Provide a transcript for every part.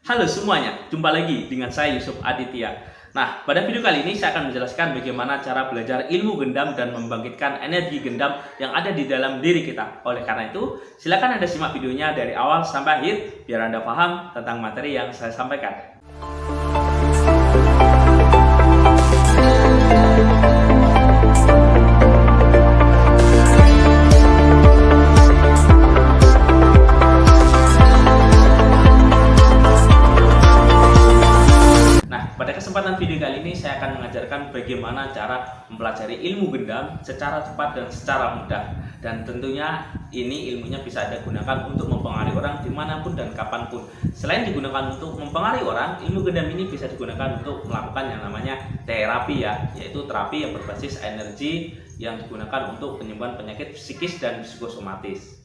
Halo semuanya, jumpa lagi dengan saya Yusuf Aditya. Nah, pada video kali ini saya akan menjelaskan bagaimana cara belajar ilmu gendam dan membangkitkan energi gendam yang ada di dalam diri kita. Oleh karena itu, silakan Anda simak videonya dari awal sampai akhir biar Anda paham tentang materi yang saya sampaikan. Pada kesempatan video kali ini saya akan mengajarkan bagaimana cara mempelajari ilmu gendam secara cepat dan secara mudah. Dan tentunya ini ilmunya bisa Anda gunakan untuk mempengaruhi orang dimanapun dan kapanpun. Selain digunakan untuk mempengaruhi orang, ilmu gendam ini bisa digunakan untuk melakukan yang namanya terapi ya, yaitu terapi yang berbasis energi yang digunakan untuk penyembuhan penyakit psikis dan psikosomatis.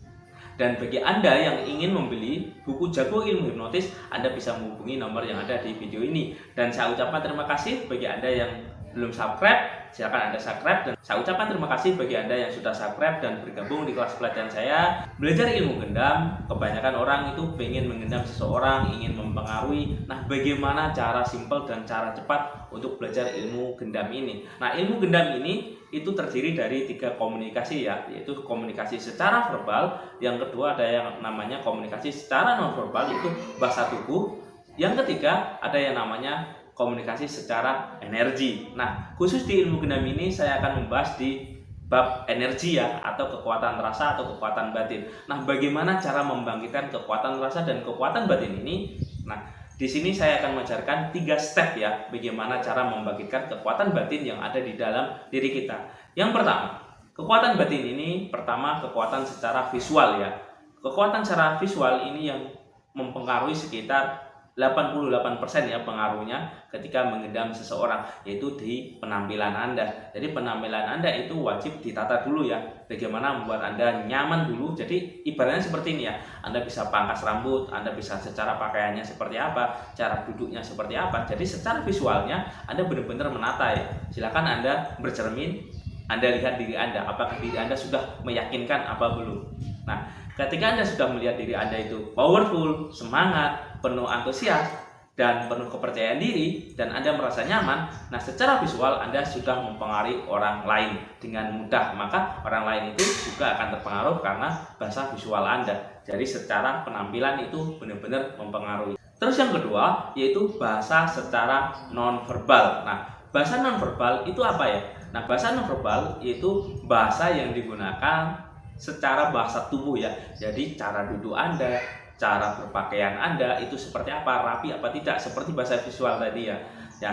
Dan bagi Anda yang ingin membeli buku Jago Ilmu Hipnotis, Anda bisa menghubungi nomor yang ada di video ini. Dan saya ucapkan terima kasih bagi Anda yang belum subscribe, silakan Anda subscribe. Dan saya ucapkan terima kasih bagi Anda yang sudah subscribe dan bergabung di kelas pelajaran saya belajar ilmu gendam. Kebanyakan orang itu pengen mengendam seseorang, ingin mempengaruhi. Nah, bagaimana cara simpel dan cara cepat untuk belajar ilmu gendam ini? Nah, ilmu gendam ini itu terdiri dari 3 komunikasi ya, yaitu komunikasi secara verbal, yang kedua ada yang namanya komunikasi secara nonverbal, itu bahasa tubuh, yang ketiga ada yang namanya komunikasi secara energi. Nah, khusus di ilmu gendam ini saya akan membahas di bab energi ya, atau kekuatan rasa atau kekuatan batin. Nah, bagaimana cara membangkitkan kekuatan rasa dan kekuatan batin ini? Nah, di sini saya akan mengajarkan 3 step ya, bagaimana cara membangkitkan kekuatan batin yang ada di dalam diri kita. Yang pertama, kekuatan batin ini pertama kekuatan secara visual ya. Kekuatan secara visual ini yang mempengaruhi sekitar 88% ya pengaruhnya ketika mengendam seseorang, yaitu di penampilan Anda. Jadi penampilan Anda itu wajib ditata dulu ya, bagaimana membuat Anda nyaman dulu. Jadi ibaratnya seperti ini ya, Anda bisa pangkas rambut, Anda bisa secara pakaiannya seperti apa, cara duduknya seperti apa. Jadi secara visualnya Anda benar-benar menata ya. Silakan Anda bercermin, Anda lihat diri Anda, apakah diri Anda sudah meyakinkan apa belum. Nah, ketika Anda sudah melihat diri Anda itu powerful, semangat, penuh antusias, dan penuh kepercayaan diri, dan Anda merasa nyaman, nah secara visual Anda sudah mempengaruhi orang lain dengan mudah. Maka orang lain itu juga akan terpengaruh karena bahasa visual Anda. Jadi secara penampilan itu benar-benar mempengaruhi. Terus yang kedua, yaitu bahasa secara nonverbal. Nah, bahasa nonverbal itu apa ya? Nah, bahasa nonverbal yaitu bahasa yang digunakan secara bahasa tubuh ya. Jadi cara duduk Anda, cara berpakaian Anda itu seperti apa, rapi apa tidak, seperti bahasa visual tadi ya. Ya,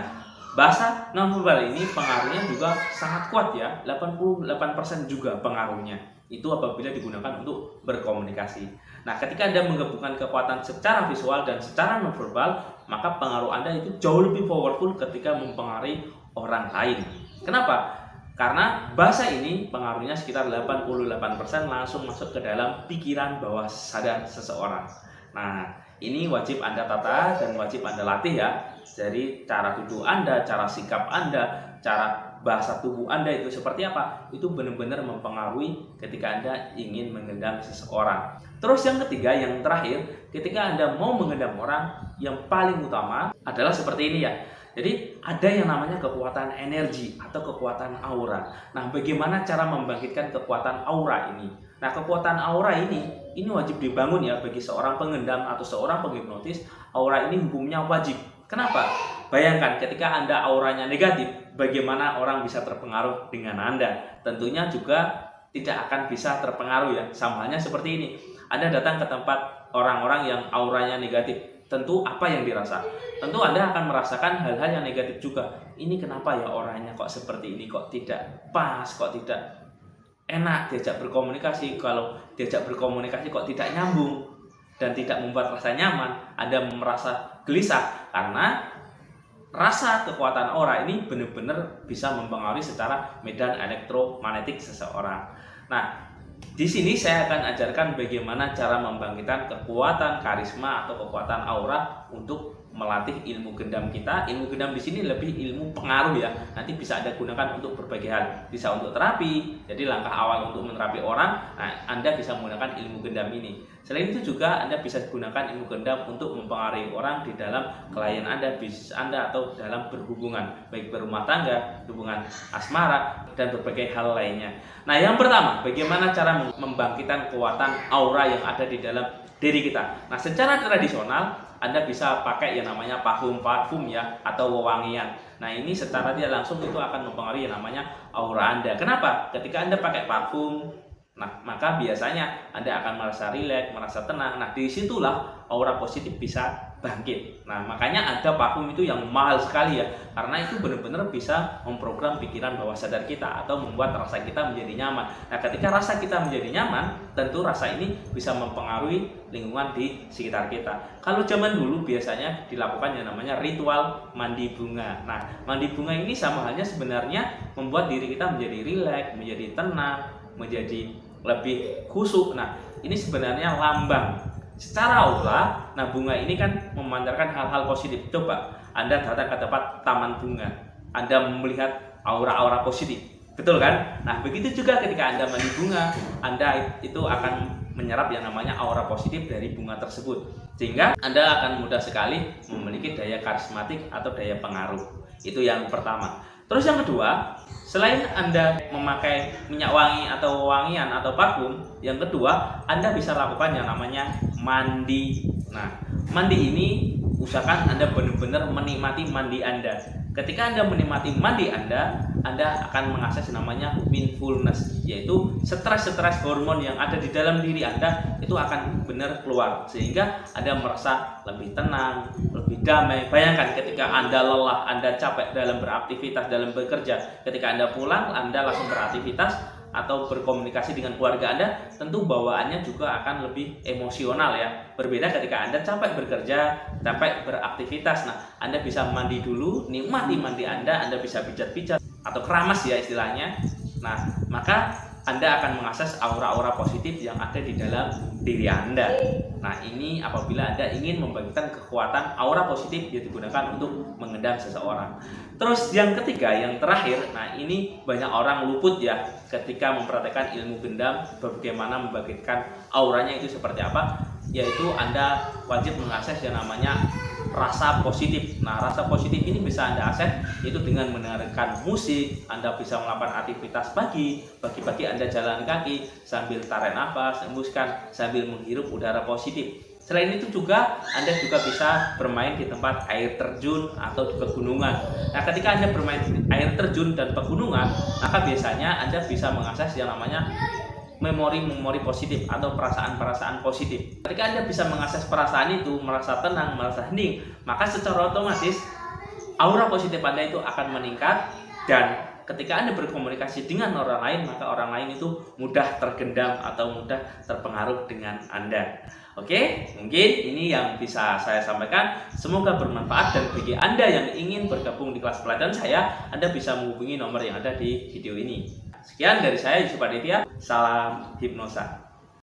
bahasa nonverbal ini pengaruhnya juga sangat kuat ya, 88% juga pengaruhnya. Itu apabila digunakan untuk berkomunikasi. Nah, ketika Anda menggabungkan kekuatan secara visual dan secara nonverbal, maka pengaruh Anda itu jauh lebih powerful ketika mempengaruhi orang lain. Kenapa? Karena bahasa ini pengaruhnya sekitar 88% langsung masuk ke dalam pikiran bawah sadar seseorang. Nah, ini wajib Anda tata dan wajib Anda latih ya. Jadi cara duduk Anda, cara sikap Anda, cara bahasa tubuh Anda itu seperti apa, itu benar-benar mempengaruhi ketika Anda ingin mengendam seseorang. Terus yang ketiga, yang terakhir, ketika Anda mau mengendam orang, yang paling utama adalah seperti ini ya. Jadi ada yang namanya kekuatan energi atau kekuatan aura. Nah, bagaimana cara membangkitkan kekuatan aura ini? Nah, kekuatan aura ini wajib dibangun ya bagi seorang pengendam atau seorang penghipnotis. Aura ini hukumnya wajib. Kenapa? Bayangkan ketika Anda auranya negatif, bagaimana orang bisa terpengaruh dengan Anda? Tentunya juga tidak akan bisa terpengaruh ya. Sama halnya seperti ini. Anda datang ke tempat orang-orang yang auranya negatif. Tentu apa yang dirasa? Tentu Anda akan merasakan hal-hal yang negatif juga. Ini kenapa ya orangnya kok seperti ini, kok tidak pas, kok tidak enak diajak berkomunikasi. Kalau diajak berkomunikasi kok tidak nyambung dan tidak membuat rasa nyaman. Anda merasa gelisah karena rasa kekuatan aura ini benar-benar bisa mempengaruhi secara medan elektromagnetik seseorang. Nah, di sini saya akan ajarkan bagaimana cara membangkitkan kekuatan karisma atau kekuatan aura untuk melatih ilmu gendam kita. Ilmu gendam di sini lebih ilmu pengaruh ya. Nanti bisa Anda gunakan untuk berbagai hal. Bisa untuk terapi. Jadi langkah awal untuk menerapi orang, nah, Anda bisa menggunakan ilmu gendam ini. Selain itu juga Anda bisa gunakan ilmu gendam untuk mempengaruhi orang di dalam klien Anda, bisnis Anda, atau dalam berhubungan, baik berumah tangga, hubungan asmara, dan berbagai hal lainnya. Nah, yang pertama, bagaimana cara membangkitkan kekuatan aura yang ada di dalam diri kita. Nah, secara tradisional Anda bisa pakai yang namanya parfum ya, atau wewangian. Nah, ini secara tidak langsung itu akan mempengaruhi yang namanya aura Anda. Kenapa? Ketika Anda pakai parfum, nah, maka biasanya Anda akan merasa rileks, merasa tenang. Nah, disitulah aura positif bisa bangkit. Nah, makanya ada parfum itu yang mahal sekali ya, karena itu benar-benar bisa memprogram pikiran bawah sadar kita atau membuat rasa kita menjadi nyaman. Nah, ketika rasa kita menjadi nyaman, tentu rasa ini bisa mempengaruhi lingkungan di sekitar kita. Kalau zaman dulu biasanya dilakukan yang namanya ritual mandi bunga. Nah, mandi bunga ini sama halnya sebenarnya membuat diri kita menjadi rileks, menjadi tenang, menjadi lebih khusyuk. Nah, ini sebenarnya lambang secara aura. Nah, bunga ini kan memancarkan hal-hal positif. Coba Anda datang ke tempat taman bunga, Anda melihat aura-aura positif, betul kan? Nah, begitu juga ketika Anda mandi bunga, Anda itu akan menyerap yang namanya aura positif dari bunga tersebut, sehingga Anda akan mudah sekali memiliki daya karismatik atau daya pengaruh. Itu yang pertama. Terus yang kedua, selain Anda memakai minyak wangi atau wangian atau parfum, yang kedua Anda bisa lakukan yang namanya mandi. Nah, mandi ini usahakan Anda benar-benar menikmati mandi Anda. Ketika Anda menikmati mandi Anda akan mengakses namanya mindfulness, yaitu stres-stres hormon yang ada di dalam diri Anda itu akan benar keluar, sehingga Anda merasa lebih tenang, lebih damai. Bayangkan ketika Anda lelah, Anda capek dalam beraktivitas, dalam bekerja, ketika Anda pulang, Anda langsung beraktivitas atau berkomunikasi dengan keluarga Anda, tentu bawaannya juga akan lebih emosional ya. Berbeda ketika Anda capek bekerja, capek beraktivitas. Nah, Anda bisa mandi dulu, nikmati mandi Anda bisa pijat-pijat atau keramas ya istilahnya. Nah, maka Anda akan mengakses aura-aura positif yang ada di dalam diri Anda. Nah, ini apabila Anda ingin membangkitkan kekuatan aura positif yang digunakan untuk mengendam seseorang. Terus yang ketiga, yang terakhir, nah ini banyak orang luput ya ketika mempraktekkan ilmu gendam, bagaimana membangkitkan auranya itu seperti apa, yaitu Anda wajib mengakses yang namanya rasa positif. Nah, rasa positif ini bisa Anda akses itu dengan mendengarkan musik. Anda bisa melakukan aktivitas pagi Anda jalan kaki sambil tarik nafas, hembuskan sambil menghirup udara positif. Selain itu juga Anda juga bisa bermain di tempat air terjun atau di pegunungan. Nah, ketika Anda bermain di air terjun dan pegunungan, maka biasanya Anda bisa mengakses yang namanya memori-memori positif atau perasaan-perasaan positif. Ketika Anda bisa mengakses perasaan itu, merasa tenang, merasa hening, maka secara otomatis aura positif Anda itu akan meningkat, dan ketika Anda berkomunikasi dengan orang lain, maka orang lain itu mudah tergendam atau mudah terpengaruh dengan Anda. Oke, mungkin ini yang bisa saya sampaikan. Semoga bermanfaat, dan bagi Anda yang ingin bergabung di kelas pelajaran saya, Anda bisa menghubungi nomor yang ada di video ini. Sekian dari saya, Yusuf Aditya. Salam hipnosa.